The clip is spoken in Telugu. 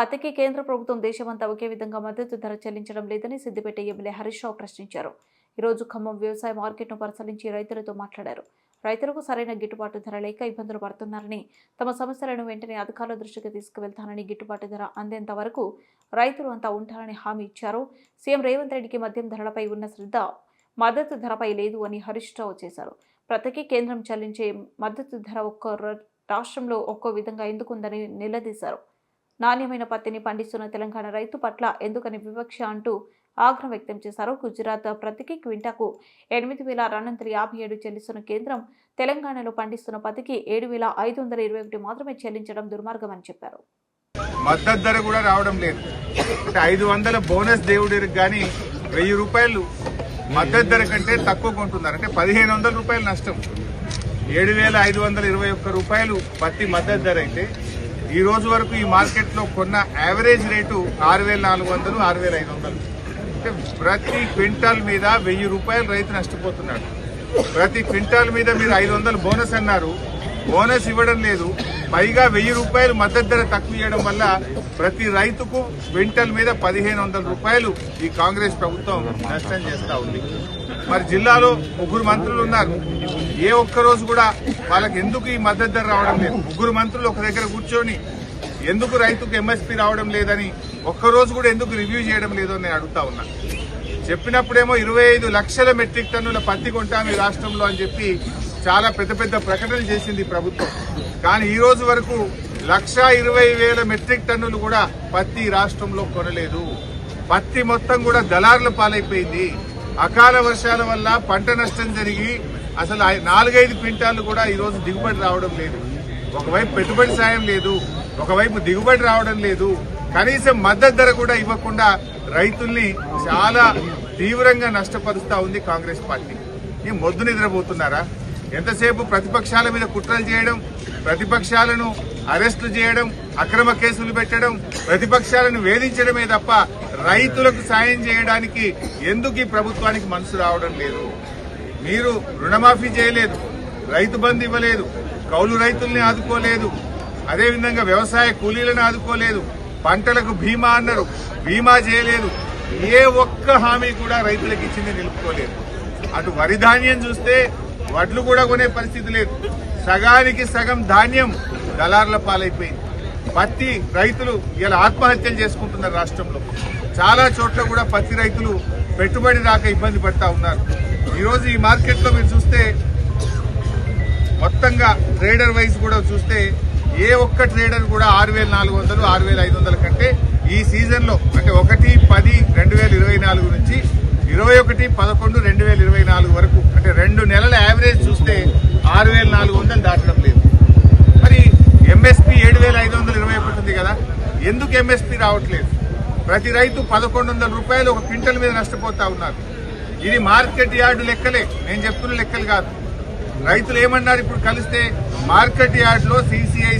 పత్తికి కేంద్ర ప్రభుత్వం దేశమంతా ఒకే విధంగా మద్దతు ధర చెల్లించడం లేదని సిద్దిపేట ఎమ్మెల్యే హరీష్ రావు ప్రశ్నించారు. ఈ రోజు ఖమ్మం వ్యవసాయ మార్కెట్ను పరిశీలించి రైతులతో మాట్లాడారు. రైతులకు సరైన గిట్టుబాటు ధర లేక ఇబ్బందులు పడుతున్నారని, తమ సమస్యలను వెంటనే అధికారుల దృష్టికి తీసుకువెళ్తానని, గిట్టుబాటు ధర అందేంత వరకు రైతులు అంతా ఉంటారని హామీ ఇచ్చారు. సీఎం రేవంత్ రెడ్డికి మద్యం ధరలపై ఉన్న శ్రద్ధ మద్దతు ధరపై లేదు అని హరీష్ రావు చేశారు. ప్రతికి కేంద్రం చెల్లించే మద్దతు ధర ఒక్కో రాష్ట్రంలో ఒక్కో విధంగా ఎందుకుందని నిలదీశారు. నాణ్యమైన పత్తిని పండిస్తున్న తెలంగాణ రైతు పట్ల ఎందుకని వివక్ష అంటూ ఆగ్రహం వ్యక్తం చేశారు. గుజరాత్ ప్రతికి క్వింటాకు 8,257 చెల్లిస్తున్న కేంద్రం తెలంగాణలో పండిస్తున్న పత్తికి 7,521 మాత్రమే చెల్లించడం దుర్మార్గమని చెప్పారు. మద్దతు ధర కూడా రావడం లేదు. అంటే 500 బోనస్ దేవుడికి కానీ 1000 రూపాయలు మద్దతు ధర కంటే తక్కువ కొంటున్నారు. అంటే 1,500 రూపాయలు నష్టం. 7,521 రూపాయలు పత్తి మద్దతు ధర అయితే ఈ రోజు వరకు ఈ మార్కెట్లో కొన్న యావరేజ్ రేటు 6,400, 6,500. అంటే ప్రతి క్వింటాల్ మీద 1000 రూపాయలు రైతు నష్టపోతున్నాడు. ప్రతి క్వింటాల్ మీద మీరు 500 బోనస్ అన్నారు, బోనస్ ఇవ్వడం లేదు. పైగా 1000 రూపాయలు మద్దతు ధర తక్కువ ఇవ్వడం వల్ల ప్రతి రైతుకు క్వింటల్ మీద 1,500 రూపాయలు ఈ కాంగ్రెస్ ప్రభుత్వం నష్టం చేస్తా ఉంది. మరి జిల్లాలో 3 మంత్రులు ఉన్నారు. ఏ ఒక్క రోజు కూడా వాళ్ళకి ఎందుకు ఈ మద్దతు ధర రావడం లేదు? 3 మంత్రులు ఒక దగ్గర కూర్చొని ఎందుకు రైతుకు ఎంఎస్పీ రావడం లేదని ఒక్కరోజు కూడా ఎందుకు రివ్యూ చేయడం లేదో నేను అడుగుతా ఉన్నా. చెప్పినప్పుడేమో 25 లక్షల మెట్రిక్ టన్నుల పత్తి కొంటాం ఈ రాష్ట్రంలో అని చెప్పి చాలా పెద్ద పెద్ద ప్రకటనలు చేసింది ప్రభుత్వం. కానీ ఈ రోజు వరకు 1,20,000 మెట్రిక్ టన్నులు కూడా పత్తి రాష్ట్రంలో కొనలేదు. పత్తి మొత్తం కూడా దళారుల పాలైపోయింది. అకాల వర్షాల వల్ల పంట నష్టం జరిగి అసలు 4-5 క్వింటాలు కూడా ఈ రోజు దిగుబడి రావడం లేదు. ఒకవైపు పెట్టుబడి సాయం లేదు, ఒకవైపు దిగుబడి రావడం లేదు. కనీసం మద్దతు ధర కూడా ఇవ్వకుండా రైతుల్ని చాలా తీవ్రంగా నష్టపరుస్తా ఉంది కాంగ్రెస్ పార్టీ. ఈ మొద్దు నిద్రపోతున్నారా? ఎంతసేపు ప్రతిపక్షాల మీద కుట్రలు చేయడం, ప్రతిపక్షాలను అరెస్టులు చేయడం, అక్రమ కేసులు పెట్టడం, ప్రతిపక్షాలను వేధించడమే తప్ప రైతులకు సాయం చేయడానికి ఎందుకు ఈ ప్రభుత్వానికి మనసు రావడం లేదు? మీరు రుణమాఫీ చేయలేదు, రైతు బంధు ఇవ్వలేదు, కౌలు రైతుల్ని ఆదుకోలేదు, అదేవిధంగా వ్యవసాయ కూలీలను ఆదుకోలేదు, పంటలకు బీమా అన్నారు, బీమా చేయలేదు. ఏ ఒక్క హామీ కూడా రైతులకు ఇచ్చింది నిలుపుకోలేదు. అటు వరి ధాన్యం చూస్తే వడ్లు కూడా కొనే పరిస్థితి లేదు. సగానికి సగం ధాన్యం దళారుల పాలైపోయింది. పత్తి రైతులు ఇలా ఆత్మహత్యలు చేసుకుంటున్నారు. రాష్ట్రంలో చాలా చోట్ల కూడా పత్తి రైతులు పెట్టుబడి రాక ఇబ్బంది పడతా ఉన్నారు. ఈరోజు ఈ మార్కెట్లో మీరు చూస్తే మొత్తంగా ట్రేడర్ వైజ్ కూడా చూస్తే ఏ ఒక్క ట్రేడర్ కూడా 6,400, 6,500 కంటే ఈ సీజన్ లో అంటే 1/10/2024 నుంచి 21/11/2024 వరకు అంటే 2 నెలల యావరేజ్ చూస్తే 6,400 దాటడం లేదు. మరి ఎంఎస్పీ 7,521 ఉంది కదా, ఎందుకు ఎంఎస్పీ రావట్లేదు? ప్రతి రైతు 1,100 రూపాయలు ఒక క్వింటల్ మీద నష్టపోతా ఉన్నారు. ఇది మార్కెట్ యార్డు లెక్కలే, నేను చెప్తున్న లెక్కలు కాదు. రైతులు ఏమన్నారు ఇప్పుడు కలిస్తే? మార్కెట్ యార్డ్ లో సిసిఐ